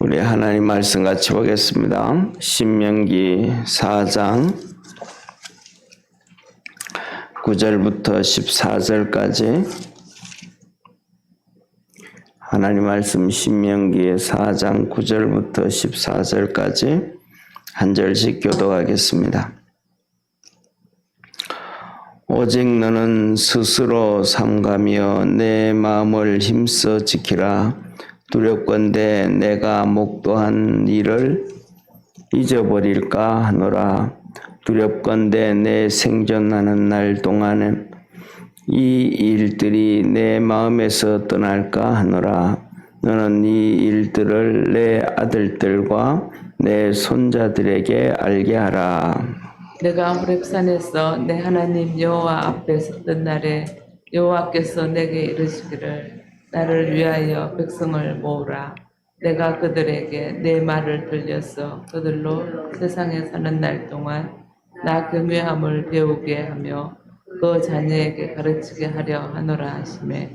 우리 하나님 말씀 같이 보겠습니다. 신명기 4장 9절부터 14절까지 하나님 말씀 신명기 4장 9절부터 14절까지 한 절씩 교독하겠습니다. 오직 너는 스스로 삼가며 내 마음을 힘써 지키라. 두렵건대 내가 목도한 일을 잊어버릴까 하노라. 두렵건대 내 생존하는 날 동안에 이 일들이 내 마음에서 떠날까 하노라. 너는 이 일들을 내 아들들과 내 손자들에게 알게 하라. 내가 호렙산에서 내 하나님 여호와 앞에 섰던 날에 여호와께서 내게 이르시기를 나를 위하여 백성을 모으라. 내가 그들에게 내 말을 들려서 그들로 세상에 사는 날 동안 나 경외함을 배우게 하며 그 자녀에게 가르치게 하려 하노라 하시매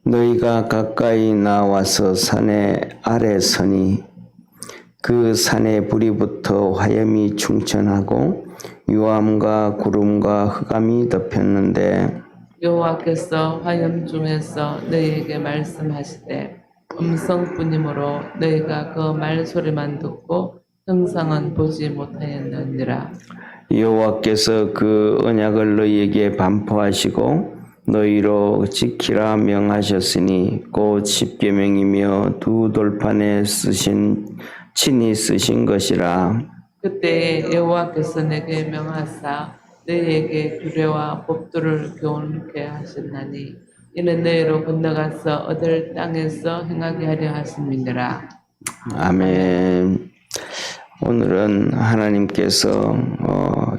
너희가 가까이 나와서 산의 아래 서니 그 산에 불이 붙어 화염이 충천하고 유암과 구름과 흑암이 덮였는데 여호와께서 화염 중에서 너희에게 말씀하시되 음성뿐이므로 너희가 그 말소리만 듣고 형상은 보지 못하였느니라. 여호와께서 그 언약을 너희에게 반포하시고 너희로 지키라 명하셨으니 곧 십계명이며 두 돌판에 친히 쓰신 것이라. 그때 여호와께서 내게 명하사 너희에게 규례와 법도를 교훈케 하셨나니 이는 너희로 건너가서 얻을 땅에서 행하게 하려 하심이니라. 아멘. 오늘은 하나님께서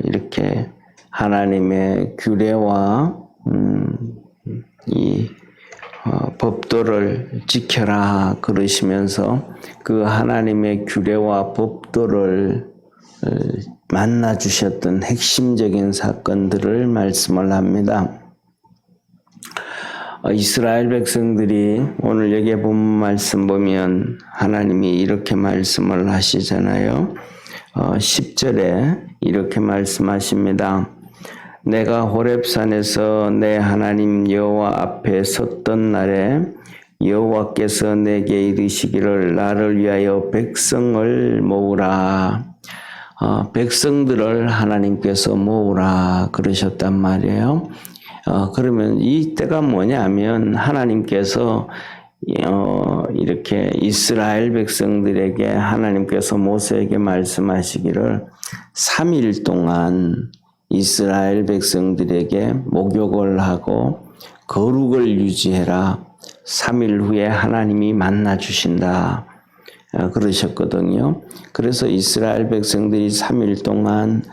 이렇게 하나님의 규례와 법도를 지켜라 그러시면서 그 하나님의 규례와 법도를 만나 주셨던 핵심적인 사건들을 말씀을 합니다. 이스라엘 백성들이 오늘 여기에 본 말씀 보면 하나님이 이렇게 말씀을 하시잖아요. 10절에 이렇게 말씀하십니다. 내가 호렙산에서 내 하나님 여호와 앞에 섰던 날에 여호와께서 내게 이르시기를 나를 위하여 백성을 모으라. 백성들을 하나님께서 모으라 그러셨단 말이에요. 그러면 이 때가 뭐냐면 하나님께서 이렇게 이스라엘 백성들에게 하나님께서 모세에게 말씀하시기를 3일 동안 이스라엘 백성들에게 목욕을 하고 거룩을 유지해라. 3일 후에 하나님이 만나 주신다. 그러셨거든요. 그래서 이스라엘 백성들이 3일 동안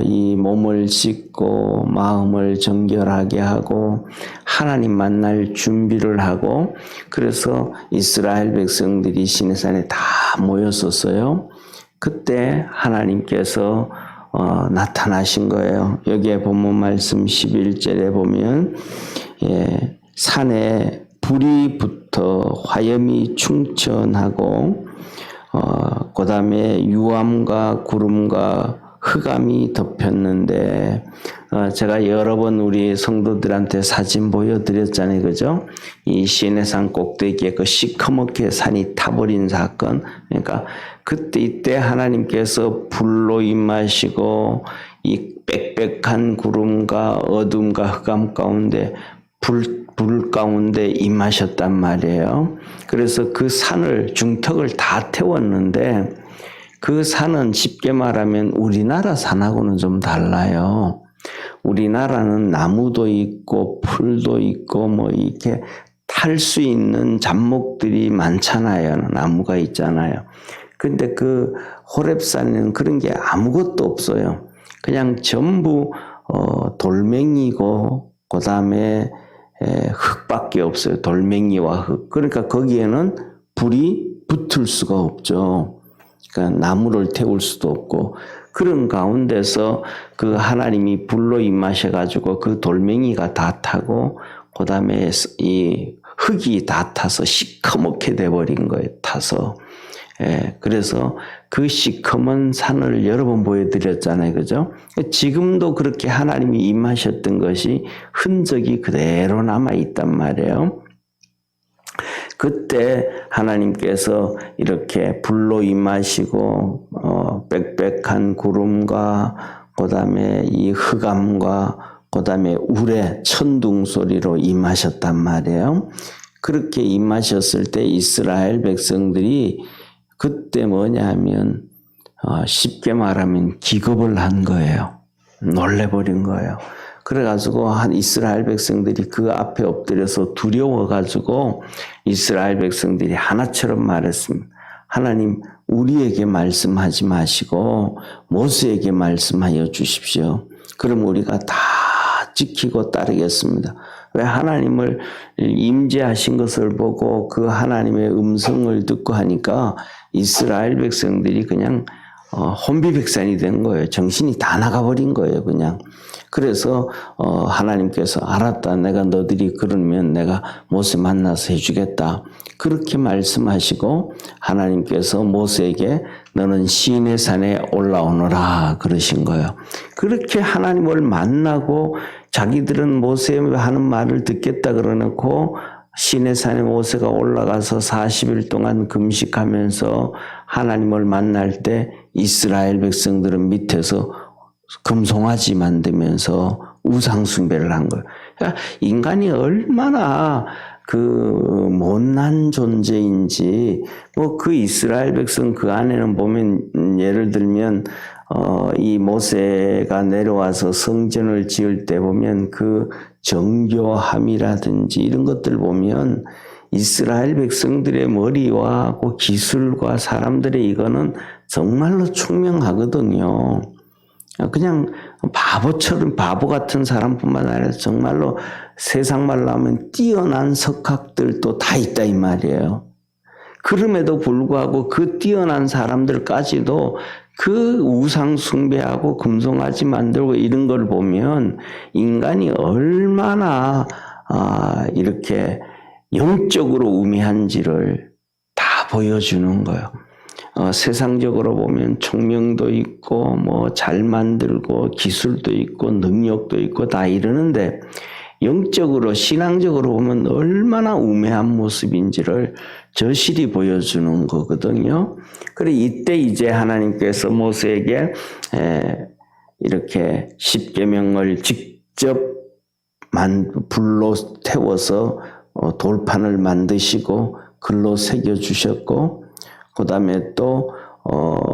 이 몸을 씻고 마음을 정결하게 하고 하나님 만날 준비를 하고 그래서 이스라엘 백성들이 시내산에 다 모였었어요. 그때 하나님께서 나타나신 거예요. 여기에 본문 말씀 11절에 보면 산에 불이 붙어 화염이 충천하고 그 다음에 유암과 구름과 흑암이 덮였는데 제가 여러 번 우리 성도들한테 사진 보여드렸잖아요. 그죠? 이 시내산 꼭대기에 그 시커멓게 산이 타버린 사건. 그러니까 이때 하나님께서 불로 임하시고 이 빽빽한 구름과 어둠과 흑암 가운데 불 가운데 임하셨단 말이에요. 그래서 그 산을 중턱을 다 태웠는데 그 산은 쉽게 말하면 우리나라 산하고는 좀 달라요. 우리나라는 나무도 있고 풀도 있고 뭐 이렇게 탈 수 있는 잡목들이 많잖아요. 나무가 있잖아요. 근데 그 호렙산에는 그런 게 아무것도 없어요. 그냥 전부 돌멩이고 그 다음에 흙밖에 없어요. 돌멩이와 흙. 그러니까 거기에는 불이 붙을 수가 없죠. 그러니까 나무를 태울 수도 없고 그런 가운데서 그 하나님이 불로 임하셔가지고 그 돌멩이가 다 타고 그 다음에 이 흙이 다 타서 시커멓게 돼버린 거예요. 타서 그래서 그 시커먼 산을 여러 번 보여드렸잖아요. 그죠? 지금도 그렇게 하나님이 임하셨던 것이 흔적이 그대로 남아있단 말이에요. 그때 하나님께서 이렇게 불로 임하시고 빽빽한 구름과 그다음에 이 흑암과 그다음에 울의 천둥 소리로 임하셨단 말이에요. 그렇게 임하셨을 때 이스라엘 백성들이 그때 뭐냐 하면 쉽게 말하면 기겁을 한 거예요. 놀래버린 거예요. 그래가지고 한 이스라엘 백성들이 그 앞에 엎드려서 두려워가지고 이스라엘 백성들이 하나처럼 말했습니다. 하나님, 우리에게 말씀하지 마시고 모세에게 말씀하여 주십시오. 그럼 우리가 다 지키고 따르겠습니다. 왜? 하나님을 임재하신 것을 보고 그 하나님의 음성을 듣고 하니까 이스라엘 백성들이 그냥 혼비백산이 된 거예요. 정신이 다 나가버린 거예요, 그냥. 그래서 하나님께서 알았다. 내가 너들이 그러면 내가 모세 만나서 해주겠다. 그렇게 말씀하시고 하나님께서 모세에게 너는 시내 산에 올라오너라 그러신 거예요. 그렇게 하나님을 만나고 자기들은 모세가 하는 말을 듣겠다 그러놓고 시내 산에 모세가 올라가서 40일 동안 금식하면서 하나님을 만날 때 이스라엘 백성들은 밑에서 금송아지 만들면서 우상 숭배를 한 거예요. 그러니까 인간이 얼마나 그 못난 존재인지 뭐 그 이스라엘 백성 그 안에는 보면 예를 들면 이 모세가 내려와서 성전을 지을 때 보면 그 정교함이라든지 이런 것들 보면 이스라엘 백성들의 머리와 그 기술과 사람들의 이거는 정말로 총명하거든요. 그냥 바보처럼 바보 같은 사람뿐만 아니라 정말로 세상 말로 하면 뛰어난 석학들도 다 있다 이 말이에요. 그럼에도 불구하고 그 뛰어난 사람들까지도 그 우상 숭배하고 금송아지 만들고 이런 걸 보면 인간이 얼마나 이렇게 영적으로 우매한지를 다 보여주는 거예요. 세상적으로 보면 총명도 있고 뭐 잘 만들고 기술도 있고 능력도 있고 다 이러는데 영적으로 신앙적으로 보면 얼마나 우매한 모습인지를 저실히 보여주는 거거든요. 그래 이때 이제 하나님께서 모세에게 이렇게 십계명을 직접 불로 태워서 돌판을 만드시고 글로 새겨 주셨고 그 다음에 또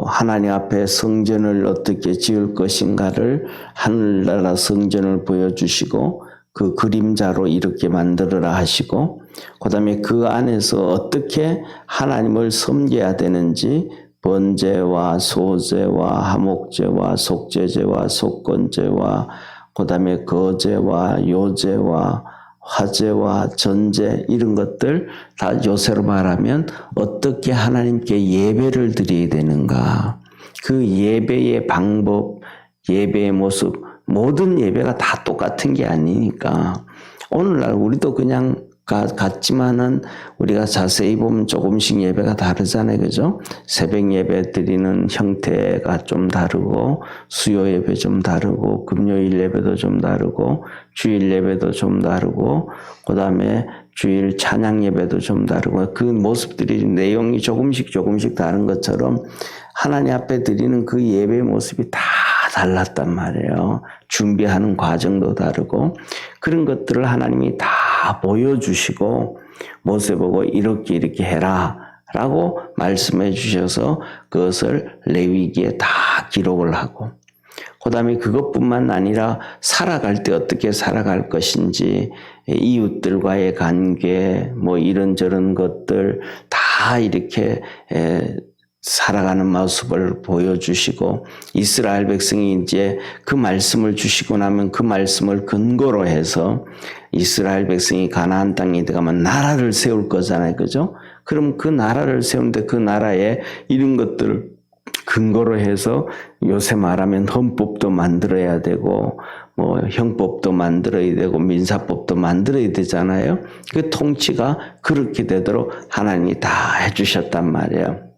하나님 앞에 성전을 어떻게 지을 것인가를 하늘나라 성전을 보여주시고 그 그림자로 이렇게 만들어라 하시고 그 다음에 그 안에서 어떻게 하나님을 섬겨야 되는지 번제와 소제와 하목제와 속죄제와 속건제와 그 다음에 거제와 요제와 화제와 전제 이런 것들 다 요새로 말하면 어떻게 하나님께 예배를 드려야 되는가 그 예배의 방법 예배의 모습 모든 예배가 다 똑같은 게 아니니까 오늘날 우리도 그냥 같지만은 우리가 자세히 보면 조금씩 예배가 다르잖아요. 그죠? 새벽 예배 드리는 형태가 좀 다르고 수요 예배 좀 다르고 금요일 예배도 좀 다르고 주일 예배도 좀 다르고 그 다음에 주일 찬양 예배도 좀 다르고 그 모습들이 내용이 조금씩 다른 것처럼 하나님 앞에 드리는 그 예배의 모습이 다 달랐단 말이에요. 준비하는 과정도 다르고 그런 것들을 하나님이 다 보여주시고 모세 보고 이렇게 해라 라고 말씀해 주셔서 그것을 레위기에 다 기록을 하고 그 다음에 그것뿐만 아니라 살아갈 때 어떻게 살아갈 것인지 이웃들과의 관계 뭐 이런저런 것들 다 이렇게 살아가는 모습을 보여주시고 이스라엘 백성이 이제 그 말씀을 주시고 나면 그 말씀을 근거로 해서 이스라엘 백성이 가나안 땅에 들어가면 나라를 세울 거잖아요. 그죠? 그럼 그 나라를 세우는데 그 나라에 이런 것들을 근거로 해서 요새 말하면 헌법도 만들어야 되고 뭐 형법도 만들어야 되고 민사법도 만들어야 되잖아요. 그 통치가 그렇게 되도록 하나님이 다 해주셨단 말이에요.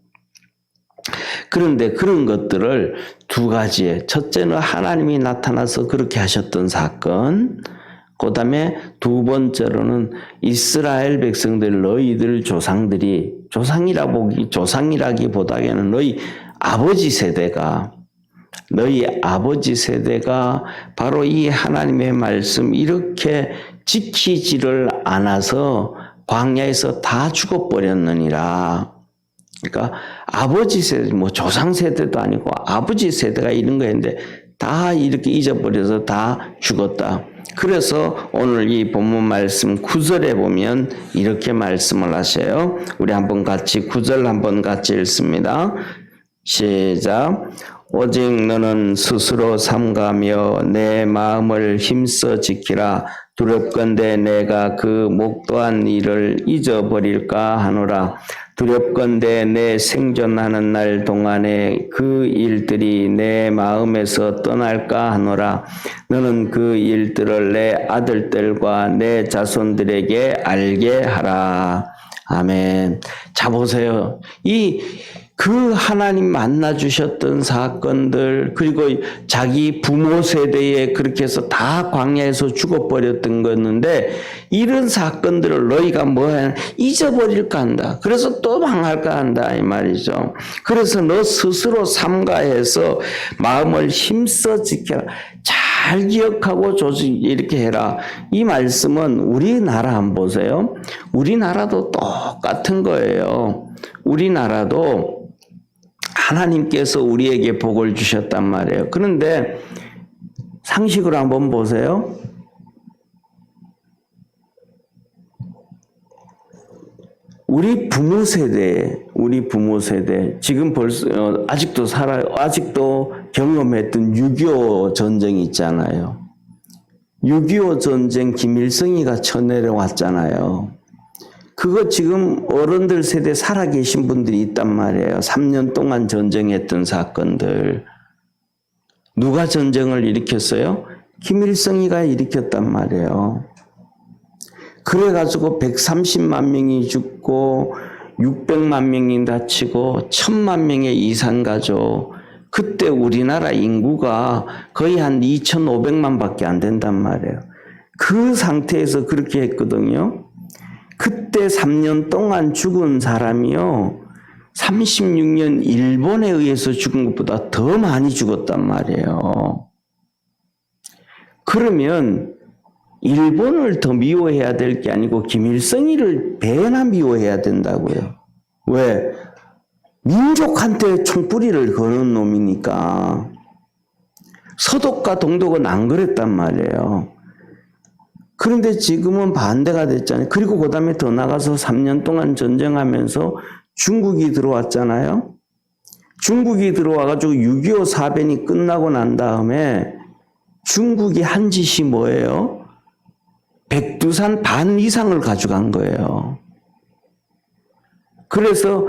그런데 그런 것들을 두 가지에, 첫째는 하나님이 나타나서 그렇게 하셨던 사건, 그 다음에 두 번째로는 이스라엘 백성들, 너희들 조상들이, 조상이라기보다는 너희 아버지 세대가 바로 이 하나님의 말씀 이렇게 지키지를 않아서 광야에서 다 죽어버렸느니라. 그러니까 아버지 세대, 뭐 조상 세대도 아니고 아버지 세대가 이런 거였는데 다 이렇게 잊어버려서 다 죽었다. 그래서 오늘 이 본문 말씀 9절에 보면 이렇게 말씀을 하셔요. 우리 한번 같이 9절 한번 같이 읽습니다. 시작. 오직 너는 스스로 삼가며 내 마음을 힘써 지키라. 두렵건대 내가 그 목도한 일을 잊어버릴까 하노라. 두렵건대 내 생존하는 날 동안에 그 일들이 내 마음에서 떠날까 하노라. 너는 그 일들을 내 아들들과 내 자손들에게 알게 하라. 아멘. 자, 보세요. 그 하나님 만나 주셨던 사건들, 그리고 자기 부모 세대에 그렇게 해서 다 광야에서 죽어버렸던 거였는데, 이런 사건들을 너희가 잊어버릴까 한다. 그래서 또 망할까 한다. 이 말이죠. 그래서 너 스스로 삼가해서 마음을 힘써 지켜라. 잘 기억하고 이렇게 해라. 이 말씀은 우리나라 한번 보세요. 우리나라도 똑같은 거예요. 우리나라도 하나님께서 우리에게 복을 주셨단 말이에요. 그런데 상식으로 한번 보세요. 우리 부모 세대, 지금 벌써, 아직도 경험했던 6.25 전쟁이 있잖아요. 6.25 전쟁 김일성이가 쳐내려왔잖아요. 그거 지금 어른들 세대 살아계신 분들이 있단 말이에요. 3년 동안 전쟁했던 사건들. 누가 전쟁을 일으켰어요? 김일성이가 일으켰단 말이에요. 그래가지고 130만 명이 죽고 600만 명이 다치고 1000만 명의 이산가족. 그때 우리나라 인구가 거의 한 2,500만 밖에 안 된단 말이에요. 그 상태에서 그렇게 했거든요. 그때 3년 동안 죽은 사람이요, 36년 일본에 의해서 죽은 것보다 더 많이 죽었단 말이에요. 그러면 일본을 더 미워해야 될 게 아니고 김일성이를 배나 미워해야 된다고요. 왜? 민족한테 총뿌리를 거는 놈이니까. 서독과 동독은 안 그랬단 말이에요. 그런데 지금은 반대가 됐잖아요. 그리고 그 다음에 더 나가서 3년 동안 전쟁하면서 중국이 들어왔잖아요. 중국이 들어와가지고 6.25 사변이 끝나고 난 다음에 중국이 한 짓이 뭐예요? 백두산 반 이상을 가져간 거예요. 그래서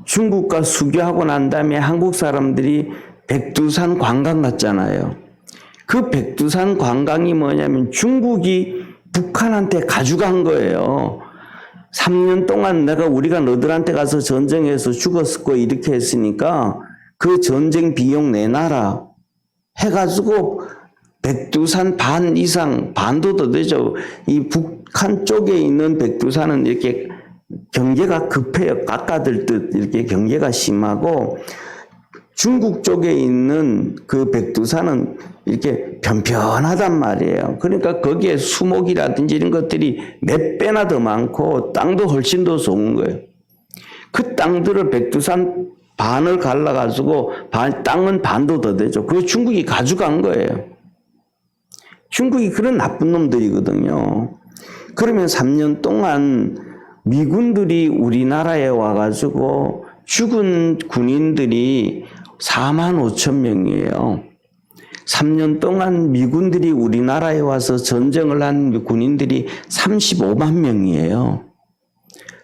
중국과 수교하고 난 다음에 한국 사람들이 백두산 관광 갔잖아요. 그 백두산 관광이 뭐냐면 중국이 북한한테 가져간 거예요. 3년 동안 우리가 너들한테 가서 전쟁해서 죽었고 이렇게 했으니까 그 전쟁 비용 내놔라 해가지고 백두산 반 이상, 반도 더 되죠. 이 북한 쪽에 있는 백두산은 이렇게 경계가 급해요. 깎아들 듯 이렇게 경계가 심하고, 중국 쪽에 있는 그 백두산은 이렇게 편편하단 말이에요. 그러니까 거기에 수목이라든지 이런 것들이 몇 배나 더 많고 땅도 훨씬 더 좋은 거예요. 그 땅들을 백두산 반을 갈라가지고 땅은 반도 더 되죠. 그거 중국이 가져간 거예요. 중국이 그런 나쁜 놈들이거든요. 그러면 3년 동안 미군들이 우리나라에 와가지고 죽은 군인들이 45,000명이에요. 3년 동안 미군들이 우리나라에 와서 전쟁을 한 군인들이 35만 명이에요.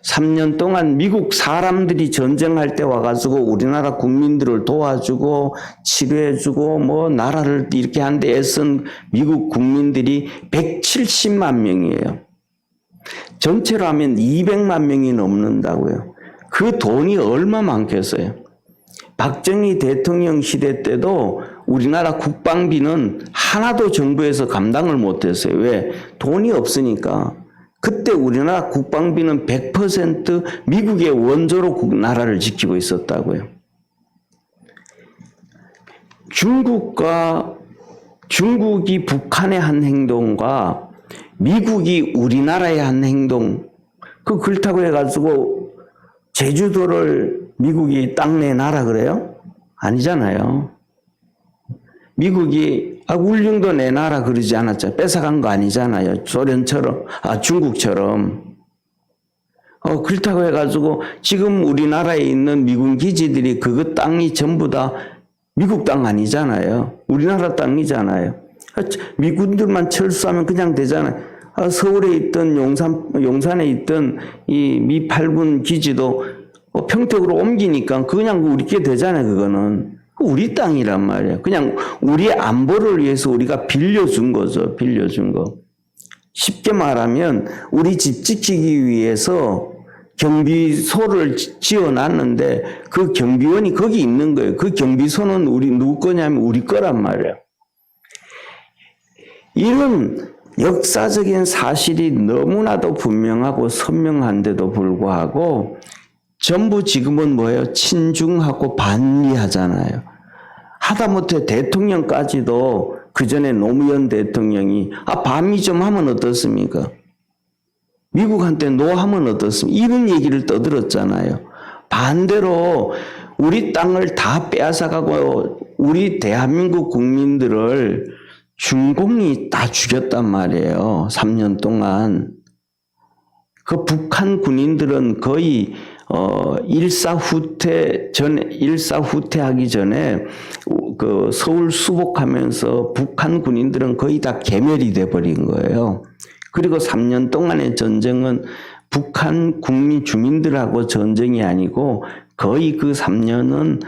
3년 동안 미국 사람들이 전쟁할 때 와가지고 우리나라 국민들을 도와주고 치료해주고 뭐 나라를 이렇게 하는데 애쓴 미국 국민들이 170만 명이에요. 전체로 하면 200만 명이 넘는다고요. 그 돈이 얼마 많겠어요. 박정희 대통령 시대 때도 우리나라 국방비는 하나도 정부에서 감당을 못했어요. 왜? 돈이 없으니까. 그때 우리나라 국방비는 100% 미국의 원조로 나라를 지키고 있었다고요. 중국이 북한의 한 행동과 미국이 우리나라의 한 행동, 그렇다고 해가지고 제주도를 미국이 땅 내놔라 그래요? 아니잖아요. 미국이 울릉도 내놔라 그러지 않았죠. 뺏어간 거 아니잖아요. 소련처럼, 중국처럼. 그렇다고 해가지고 지금 우리나라에 있는 미군 기지들이 그거 땅이 전부 다 미국 땅 아니잖아요. 우리나라 땅이잖아요. 미군들만 철수하면 그냥 되잖아요. 서울에 있던 용산에 있던 이 미 8군 기지도 평택으로 옮기니까 그냥 우리께 되잖아요. 그거는 우리 땅이란 말이에요. 그냥 우리 안보를 위해서 우리가 빌려준 거죠. 빌려준 거. 쉽게 말하면 우리 집 지키기 위해서 경비소를 지어놨는데 그 경비원이 거기 있는 거예요. 그 경비소는 누구 거냐면 우리 거란 말이에요. 이런 역사적인 사실이 너무나도 분명하고 선명한데도 불구하고 전부 지금은 뭐예요? 친중하고 반미하잖아요. 하다못해 대통령까지도 그 전에 노무현 대통령이 반미 좀 하면 어떻습니까? 미국한테 노하면 어떻습니까? 이런 얘기를 떠들었잖아요. 반대로 우리 땅을 다 빼앗아가고 우리 대한민국 국민들을 중공이 다 죽였단 말이에요. 3년 동안. 그 북한 군인들은 거의 일사후퇴하기 전에 그 서울 수복하면서 북한 군인들은 거의 다 괴멸이 돼 버린 거예요. 그리고 3년 동안의 전쟁은 북한 국민 주민들하고 전쟁이 아니고 거의 그 3년은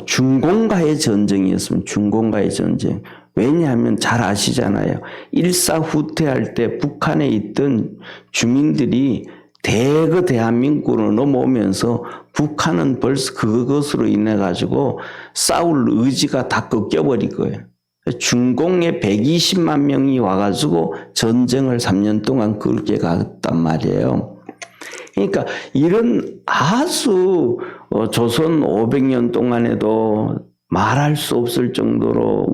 중공과의 전쟁이었습니다. 중공과의 전쟁. 왜냐하면 잘 아시잖아요. 일사후퇴할 때 북한에 있던 주민들이 대거 대한민국으로 넘어오면서 북한은 벌써 그것으로 인해 가지고 싸울 의지가 다 꺾여버린 거예요. 중공에 120만 명이 와가지고 전쟁을 3년 동안 그렇게 갔단 말이에요. 그러니까 이런 아주 조선 500년 동안에도 말할 수 없을 정도로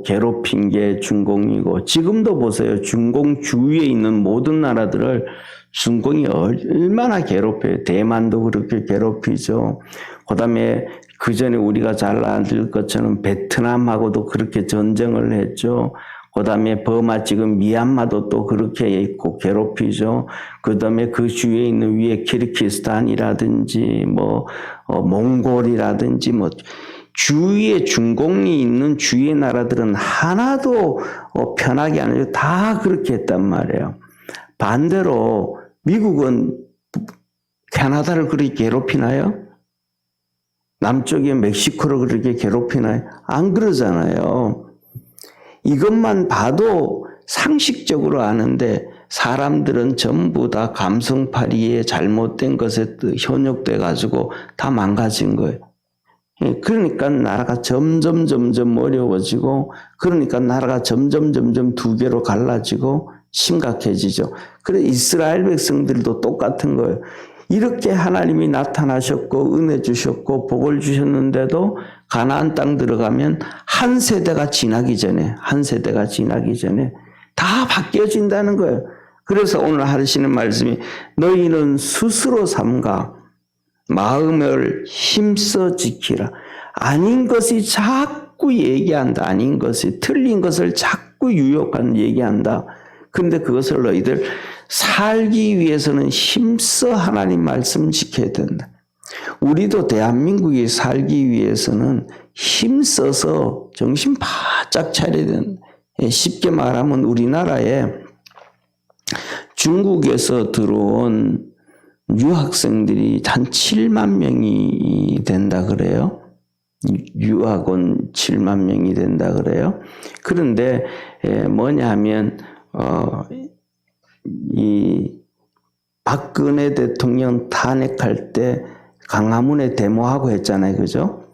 괴롭힌 게 중공이고, 지금도 보세요. 중공 주위에 있는 모든 나라들을 중공이 얼마나 괴롭혀요. 대만도 그렇게 괴롭히죠. 그 다음에 그 전에 우리가 잘 아는 것처럼 베트남하고도 그렇게 전쟁을 했죠. 그 다음에 버마 지금 미얀마도 또 그렇게 있고 괴롭히죠. 그 다음에 그 주위에 있는 위에 키르기스탄이라든지 몽골이라든지 주위에 중공이 있는 주위의 나라들은 하나도 편하게 안 해요. 다 그렇게 했단 말이에요. 반대로 미국은 캐나다를 그렇게 괴롭히나요? 남쪽에 멕시코를 그렇게 괴롭히나요? 안 그러잖아요. 이것만 봐도 상식적으로 아는데 사람들은 전부 다 감성파리에 잘못된 것에 현혹돼 가지고 다 망가진 거예요. 그러니까 나라가 점점 어려워지고, 그러니까 나라가 점점 두 개로 갈라지고 심각해지죠. 그래서 이스라엘 백성들도 똑같은 거예요. 이렇게 하나님이 나타나셨고 은혜 주셨고 복을 주셨는데도 가나안 땅 들어가면 한 세대가 지나기 전에 다 바뀌어진다는 거예요. 그래서 오늘 하시는 말씀이 너희는 스스로 삼가 마음을 힘써 지키라. 아닌 것이 자꾸 얘기한다. 아닌 것이 틀린 것을 자꾸 유혹한 얘기한다. 근데 그것을 너희들 살기 위해서는 힘써 하나님 말씀 지켜야 된다. 우리도 대한민국이 살기 위해서는 힘써서 정신 바짝 차려야 된다. 쉽게 말하면 우리나라에 중국에서 들어온 유학생들이 한 7만 명이 된다 그래요. 유학원 7만 명이 된다 그래요. 그런데 뭐냐 하면 이 박근혜 대통령 탄핵할 때 강화문에 데모하고 했잖아요. 그죠?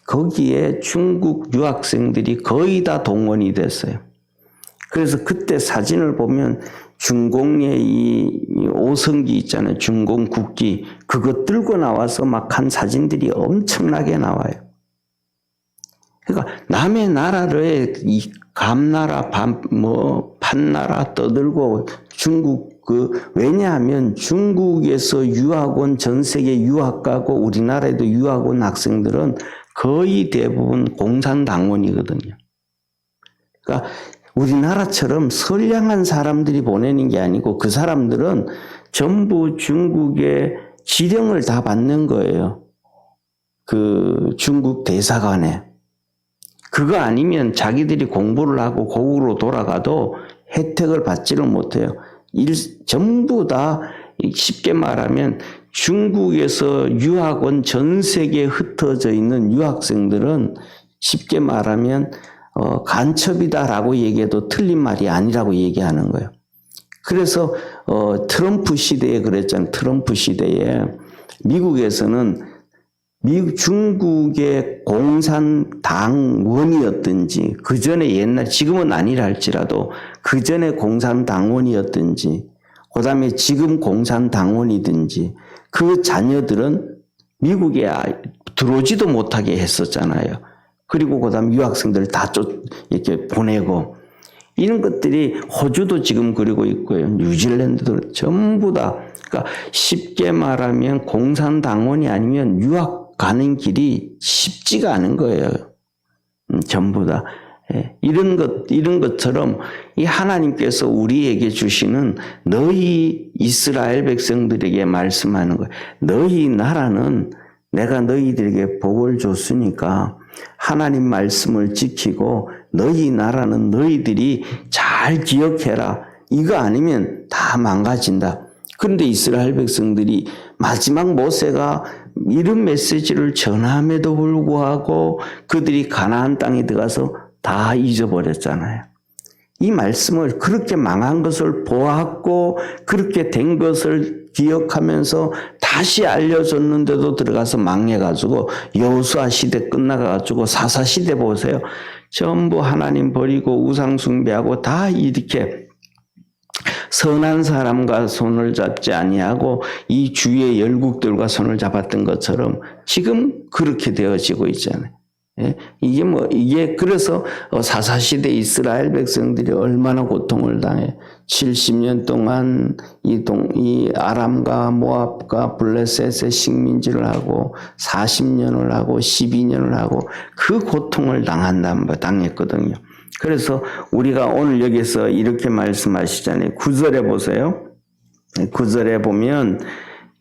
거기에 중국 유학생들이 거의 다 동원이 됐어요. 그래서 그때 사진을 보면 중공의 이 오성기 있잖아요. 중공 국기. 그거 들고 나와서 막 한 사진들이 엄청나게 나와요. 그러니까 남의 나라를 이 감나라, 판나라 떠들고 중국 왜냐하면 중국에서 유학 온 전 세계 유학 가고 우리나라에도 유학 온 학생들은 거의 대부분 공산당원이거든요. 그러니까 우리나라처럼 선량한 사람들이 보내는 게 아니고 그 사람들은 전부 중국의 지령을 다 받는 거예요. 그 중국 대사관에. 그거 아니면 자기들이 공부를 하고 고국으로 돌아가도 혜택을 받지를 못해요. 전부 다 쉽게 말하면 중국에서 유학 온 전 세계에 흩어져 있는 유학생들은 쉽게 말하면 간첩이다라고 얘기해도 틀린 말이 아니라고 얘기하는 거예요. 그래서 트럼프 시대에 그랬잖아요. 트럼프 시대에 미국에서는 중국의 공산당원이었든지 그 전에 옛날 지금은 아니라 할지라도 그 전에 공산당원이었든지 그 다음에 지금 공산당원이든지 그 자녀들은 미국에 들어오지도 못하게 했었잖아요. 그리고 그 다음 유학생들 다 이렇게 보내고 이런 것들이 호주도 지금 그러고 있고요. 뉴질랜드도 전부 다. 그러니까 쉽게 말하면 공산당원이 아니면 유학 가는 길이 쉽지가 않은 거예요. 전부 다. 이런 것처럼 이 하나님께서 우리에게 주시는 너희 이스라엘 백성들에게 말씀하는 거예요. 너희 나라는 내가 너희들에게 복을 줬으니까 하나님 말씀을 지키고 너희 나라는 너희들이 잘 기억해라. 이거 아니면 다 망가진다. 그런데 이스라엘 백성들이 마지막 모세가 이런 메시지를 전함에도 불구하고 그들이 가나안 땅에 들어가서 다 잊어버렸잖아요. 이 말씀을 그렇게 망한 것을 보았고 그렇게 된 것을 기억하면서 다시 알려줬는데도 들어가서 망해가지고 여호수아 시대 끝나가지고 사사 시대 보세요. 전부 하나님 버리고 우상 숭배하고 다 이렇게 선한 사람과 손을 잡지 아니하고 이 주의 열국들과 손을 잡았던 것처럼 지금 그렇게 되어지고 있잖아요. 이게 그래서 사사시대 이스라엘 백성들이 얼마나 고통을 당해 70년 동안 이 아람과 모압과 블레셋의 식민지를 하고 40년을 하고 12년을 하고 그 고통을 당했거든요. 그래서 우리가 오늘 여기서 이렇게 말씀하시잖아요. 9절에 보세요. 9절에 보면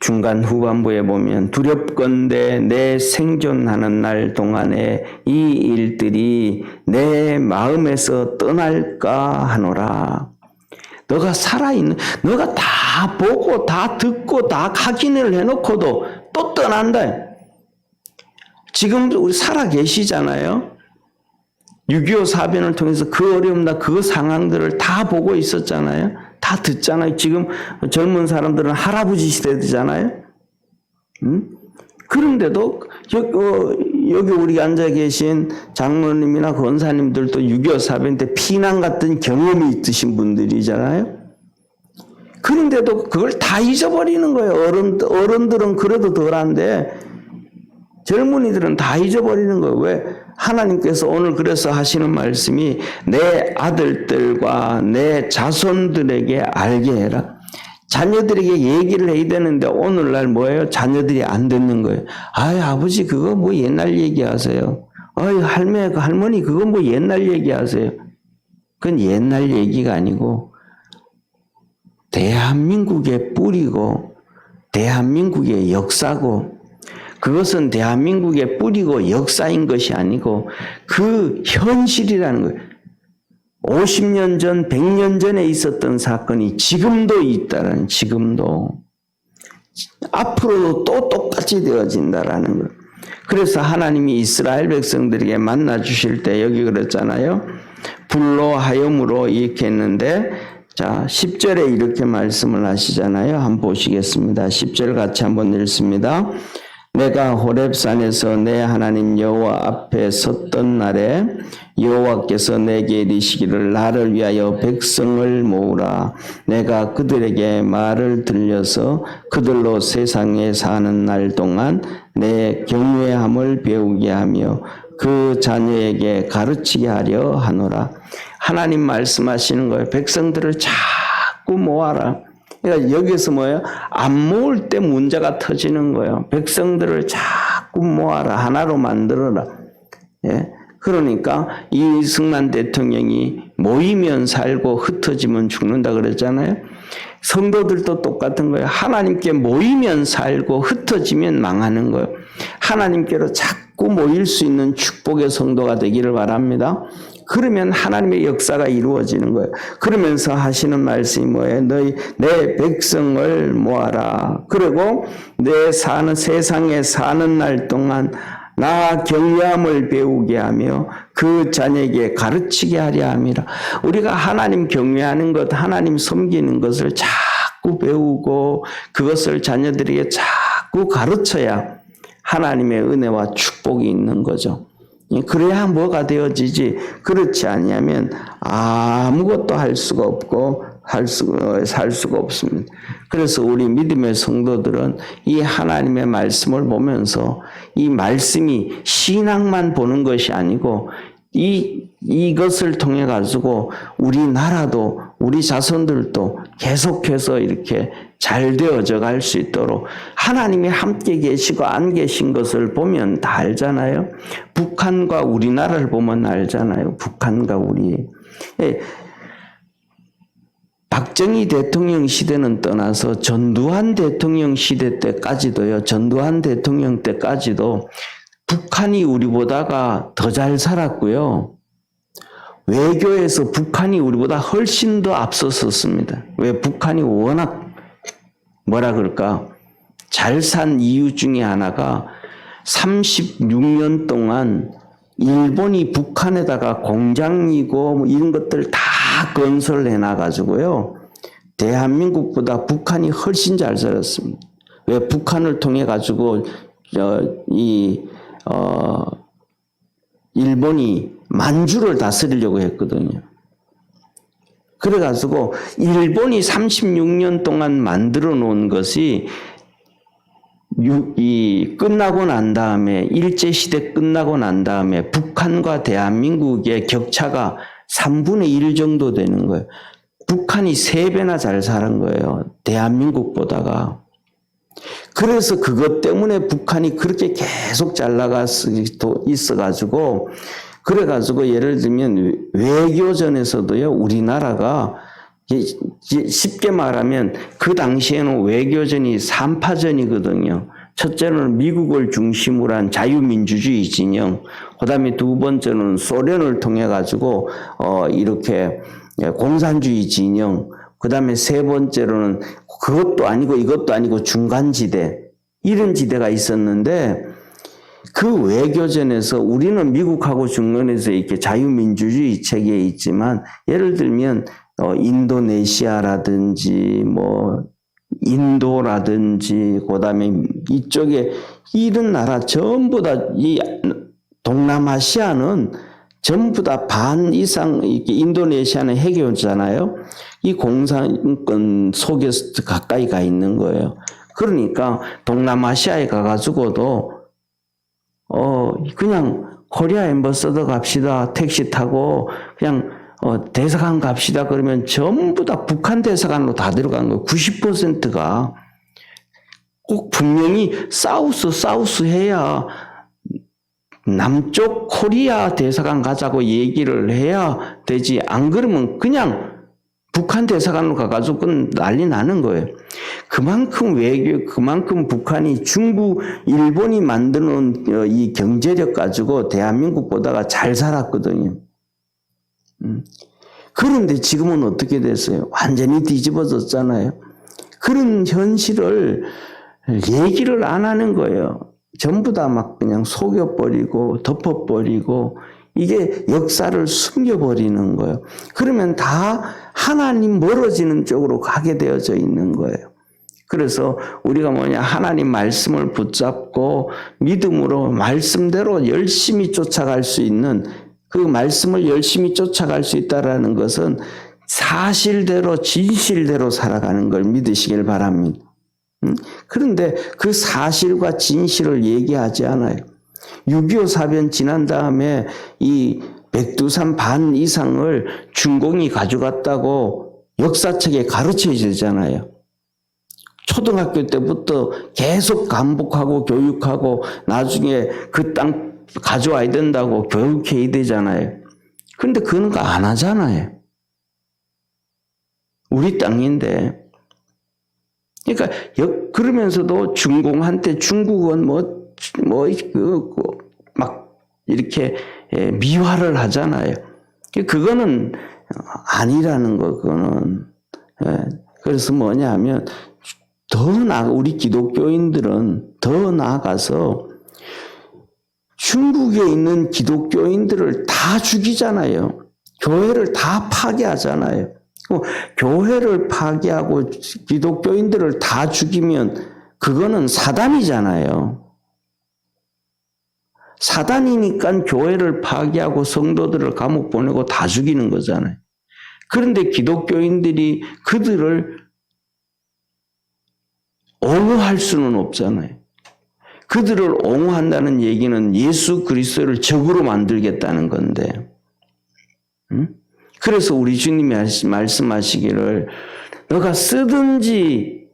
중간 후반부에 보면 두렵건대 내 생존하는 날 동안에 이 일들이 내 마음에서 떠날까 하노라. 너가 살아있는, 너가 다 보고 다 듣고 다 확인을 해놓고도 또 떠난다. 지금 우리 살아 계시잖아요. 6.25 사변을 통해서 그 어려움, 그 상황들을 다 보고 있었잖아요. 다 듣잖아요. 지금 젊은 사람들은 할아버지 시대잖아요. 그런데도 여기 우리 앉아 계신 장로님이나 권사님들도 6.25 사변 때 피난 같은 경험이 있으신 분들이잖아요. 그런데도 그걸 다 잊어버리는 거예요. 어른들은 그래도 덜한데 젊은이들은 다 잊어버리는 거예요. 왜? 하나님께서 오늘 그래서 하시는 말씀이 내 아들들과 내 자손들에게 알게 해라. 자녀들에게 얘기를 해야 되는데 오늘날 뭐예요? 자녀들이 안 듣는 거예요. 아이 아버지 그거 뭐 옛날 얘기하세요. 아이 할머니 그거 뭐 옛날 얘기하세요. 그건 옛날 얘기가 아니고 대한민국의 뿌리고 대한민국의 역사고 그것은 대한민국의 뿌리고 역사인 것이 아니고 그 현실이라는 거예요. 50년 전, 100년 전에 있었던 사건이 지금도 있다라는, 지금도. 앞으로도 또 똑같이 되어진다라는 거예요. 그래서 하나님이 이스라엘 백성들에게 만나 주실 때 여기 그랬잖아요. 불로 하염으로 이렇게 했는데 자 10절에 이렇게 말씀을 하시잖아요. 한번 보시겠습니다. 10절 같이 한번 읽습니다. 내가 호렙산에서 내 하나님 여호와 앞에 섰던 날에 여호와께서 내게 이르시기를 나를 위하여 백성을 모으라. 내가 그들에게 말을 들려서 그들로 세상에 사는 날 동안 내 경외함을 배우게 하며 그 자녀에게 가르치게 하려 하노라. 하나님 말씀하시는 거예요. 백성들을 자꾸 모아라. 그러니까 여기서 뭐예요? 안 모을 때 문제가 터지는 거예요. 백성들을 자꾸 모아라. 하나로 만들어라. 예. 그러니까 이승만 대통령이 모이면 살고 흩어지면 죽는다 그랬잖아요. 성도들도 똑같은 거예요. 하나님께 모이면 살고 흩어지면 망하는 거예요. 하나님께로 자꾸 모일 수 있는 축복의 성도가 되기를 바랍니다. 그러면 하나님의 역사가 이루어지는 거예요. 그러면서 하시는 말씀이 뭐예요? 너희 내 백성을 모아라. 그리고 내 사는 세상에 사는 날 동안 나 경외함을 배우게 하며 그 자녀에게 가르치게 하려 함이라. 우리가 하나님 경외하는 것, 하나님 섬기는 것을 자꾸 배우고 그것을 자녀들에게 자꾸 가르쳐야 하나님의 은혜와 축복이 있는 거죠. 그래야 뭐가 되어지지. 그렇지 않으면 아무것도 할 수가 없고 살 수가 없습니다. 그래서 우리 믿음의 성도들은 이 하나님의 말씀을 보면서 이 말씀이 신앙만 보는 것이 아니고 이것을 통해 가지고 우리나라도 우리 자손들도 계속해서 이렇게 잘 되어져 갈 수 있도록 하나님이 함께 계시고 안 계신 것을 보면 다 알잖아요. 북한과 우리나라를 보면 알잖아요. 북한과 우리. 박정희 대통령 시대는 떠나서 전두환 대통령 시대 때까지도요. 전두환 대통령 때까지도 북한이 우리보다가 더 잘 살았고요. 외교에서 북한이 우리보다 훨씬 더 앞섰었습니다. 왜? 북한이 워낙 뭐라 그럴까? 잘 산 이유 중에 하나가 36년 동안 일본이 북한에다가 공장이고 뭐 이런 것들 다 건설해 놔가지고요. 대한민국보다 북한이 훨씬 잘 살았습니다. 왜? 북한을 통해 가지고 일본이 만주를 다스리려고 했거든요. 그래가지고 일본이 36년 동안 만들어 놓은 것이 끝나고 난 다음에 일제시대 끝나고 난 다음에 북한과 대한민국의 격차가 3분의 1 정도 되는 거예요. 북한이 3배나 잘 사는 거예요. 대한민국보다가. 그래서 그것 때문에 북한이 그렇게 계속 잘 나가 있어가지고 그래가지고 예를 들면 외교전에서도요, 우리나라가 쉽게 말하면 그 당시에는 외교전이 3파전이거든요. 첫째는 미국을 중심으로 한 자유민주주의 진영, 그 다음에 두 번째는 소련을 통해 가지고 이렇게 공산주의 진영, 그 다음에 세 번째로는 그것도 아니고 이것도 아니고 중간지대, 이런 지대가 있었는데 그 외교전에서 우리는 미국하고 중간에서 이렇게 자유민주주의 체계에 있지만 예를 들면 인도네시아라든지 뭐 인도라든지 그다음에 이쪽에 이런 나라 전부 다 이 동남아시아는 전부 다 반 이상 이렇게 인도네시아는 해교잖아요. 이 공산권 속에서 가까이 가 있는 거예요. 그러니까 동남아시아에 가가지고도 그냥 코리아 엠버서더 갑시다. 택시 타고 그냥 대사관 갑시다. 그러면 전부 다 북한 대사관으로 다 들어간 거예요. 90%가. 꼭 분명히 사우스 해야 남쪽 코리아 대사관 가자고 얘기를 해야 되지. 안 그러면 그냥 북한 대사관으로 가가지고 난리 나는 거예요. 그만큼 그만큼 북한이 중국, 일본이 만드는 이 경제력 가지고 대한민국보다가 잘 살았거든요. 그런데 지금은 어떻게 됐어요? 완전히 뒤집어졌잖아요. 그런 현실을 얘기를 안 하는 거예요. 전부 다 막 그냥 속여버리고 덮어버리고 이게 역사를 숨겨버리는 거예요. 그러면 다 하나님 멀어지는 쪽으로 가게 되어져 있는 거예요. 그래서 우리가 하나님 말씀을 붙잡고 믿음으로 말씀대로 열심히 쫓아갈 수 있는, 그 말씀을 열심히 쫓아갈 수 있다라는 것은 사실대로 진실대로 살아가는 걸 믿으시길 바랍니다. 그런데 그 사실과 진실을 얘기하지 않아요. 6.25 사변 지난 다음에 이 백두산 반 이상을 중공이 가져갔다고 역사책에 가르쳐야 되잖아요. 초등학교 때부터 계속 감복하고 교육하고 나중에 그 땅 가져와야 된다고 교육해야 되잖아요. 그런데 그런 거 안 하잖아요. 우리 땅인데. 그러니까 그러면서도 중공한테 중국은 막 이렇게 미화를 하잖아요. 그거는 아니라는 거, 그거는. 그래서 뭐냐면 우리 기독교인들은 더 나아가서 중국에 있는 기독교인들을 다 죽이잖아요. 교회를 다 파괴하잖아요. 교회를 파괴하고 기독교인들을 다 죽이면 그거는 사단이잖아요. 사단이니까 교회를 파괴하고 성도들을 감옥 보내고 다 죽이는 거잖아요. 그런데 기독교인들이 그들을 옹호할 수는 없잖아요. 그들을 옹호한다는 얘기는 예수 그리스도를 적으로 만들겠다는 건데. 그래서 우리 주님이 말씀하시기를 너가 쓰든지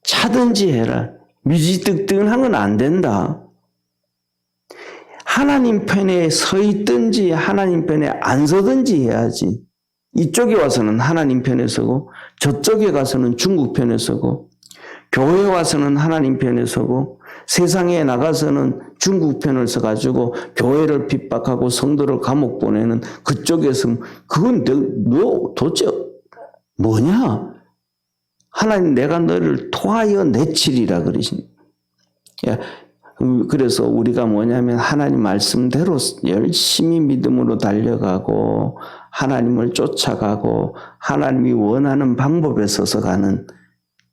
차든지 해라. 미지득등한 건 안 된다. 하나님 편에 서 있든지 하나님 편에 안 서든지 해야지. 이쪽에 와서는 하나님 편에 서고 저쪽에 가서는 중국 편에 서고 교회에 와서는 하나님 편에 서고 세상에 나가서는 중국 편을 서가지고 교회를 핍박하고 성도를 감옥 보내는 그쪽에서 그건 너 도대체 뭐냐? 하나님 내가 너를 토하여 내치리라 그러십니다. 그래서 우리가 뭐냐면 하나님 말씀대로 열심히 믿음으로 달려가고 하나님을 쫓아가고 하나님이 원하는 방법에 서서 가는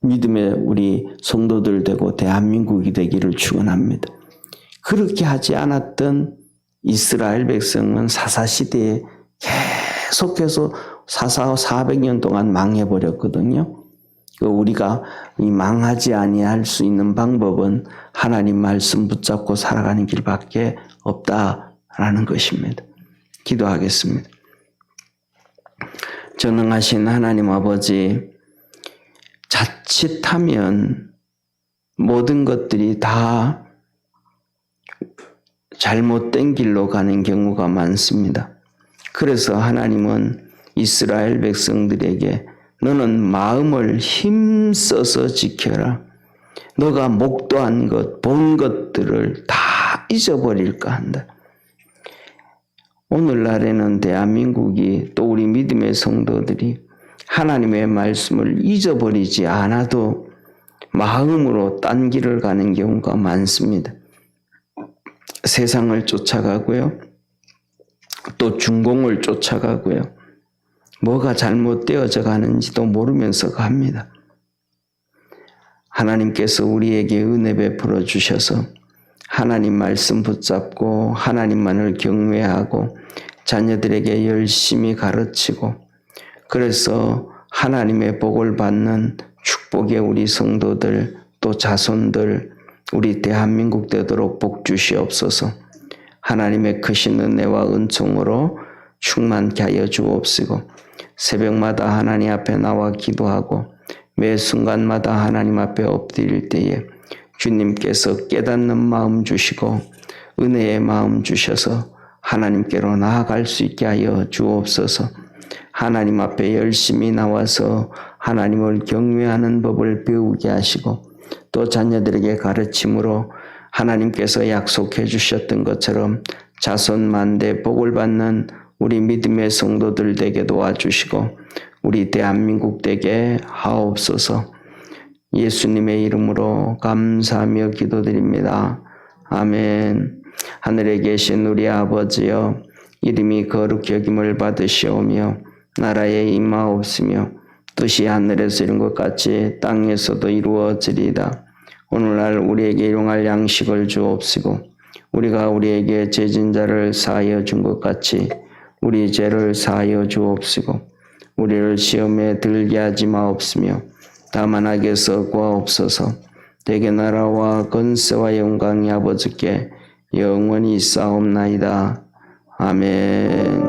믿음의 우리 성도들 되고 대한민국이 되기를 축원합니다. 그렇게 하지 않았던 이스라엘 백성은 사사시대에 계속해서 사사 400년 동안 망해버렸거든요. 우리가 이 망하지 아니할 수 있는 방법은 하나님 말씀 붙잡고 살아가는 길밖에 없다라는 것입니다. 기도하겠습니다. 전능하신 하나님 아버지, 자칫하면 모든 것들이 다 잘못된 길로 가는 경우가 많습니다. 그래서 하나님은 이스라엘 백성들에게 너는 마음을 힘써서 지켜라. 너가 목도한 것, 본 것들을 다 잊어버릴까 한다. 오늘날에는 대한민국이 또 우리 믿음의 성도들이 하나님의 말씀을 잊어버리지 않아도 마음으로 딴 길을 가는 경우가 많습니다. 세상을 쫓아가고요. 또 중공을 쫓아가고요. 뭐가 잘못되어져 가는지도 모르면서 갑니다. 하나님께서 우리에게 은혜 베풀어 주셔서 하나님 말씀 붙잡고 하나님만을 경외하고 자녀들에게 열심히 가르치고 그래서 하나님의 복을 받는 축복의 우리 성도들 또 자손들 우리 대한민국 되도록 복 주시옵소서. 하나님의 크신 은혜와 은총으로 충만케 하여 주옵시고 새벽마다 하나님 앞에 나와 기도하고 매 순간마다 하나님 앞에 엎드릴 때에 주님께서 깨닫는 마음 주시고 은혜의 마음 주셔서 하나님께로 나아갈 수 있게 하여 주옵소서. 하나님 앞에 열심히 나와서 하나님을 경외하는 법을 배우게 하시고 또 자녀들에게 가르침으로 하나님께서 약속해 주셨던 것처럼 자손만대 복을 받는 우리 믿음의 성도들 되게 도와주시고 우리 대한민국 되게 하옵소서. 예수님의 이름으로 감사하며 기도드립니다. 아멘. 하늘에 계신 우리 아버지여, 이름이 거룩히 여김을 받으시오며 나라에 임하옵시며 뜻이 하늘에서 이룬 것 같이 땅에서도 이루어지리이다. 오늘날 우리에게 일용할 양식을 주옵시고 우리가 우리에게 죄진 자를 사하여 준 것 같이 우리 죄를 사하여 주옵시고 우리를 시험에 들게 하지 마옵시며 다만 악에서 구하옵소서. 대개 나라와 권세와 영광이 아버지께 영원히 있사옵나이다. 아멘.